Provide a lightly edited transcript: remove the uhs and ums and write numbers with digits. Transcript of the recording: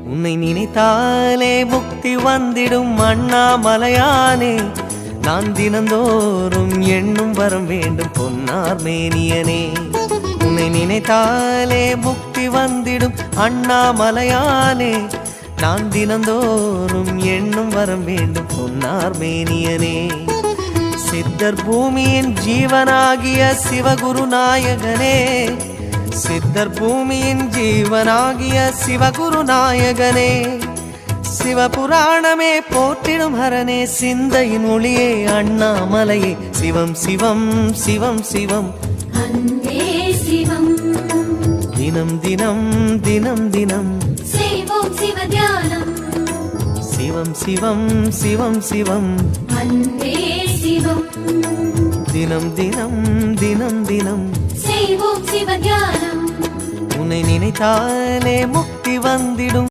உன்னை நினைத்தாலே முக்தி வந்திடும் அண்ணாமலையானே. நான் தினந்தோறும் எண்ணும் வரம் வேண்டும் பொன்னார் மேனியனே. உன்னை நினைத்தாலே முக்தி வந்திடும் அண்ணாமலையானே. நான் தினந்தோறும் எண்ணும் வரம் வேண்டும் பொன்னார் மேனியனே. சித்தர் பூமியின் ஜீவனாகிய சிவகுரு நாயகனே. சித்தர் பூமியின் ஜீவனாகிய சிவகுரு நாயகனே. சிவபுராணமே போற்றிடும் ஹரனே. சிந்தையின் ஒளியே அண்ணாமலையே. சிவம் சிவம் சிவம் சிவம் அன்பே சிவம். தினம் தினம் தினம் தினம் செய்வோம் சிவ தியானம். சிவம் சிவம் சிவம் சிவம் அன்பே சிவம். தினம் தினம் தினம் தினம் செய்வோம் சிவ தியானம். உன்னை நினைத்தாலே முக்தி வந்திடும்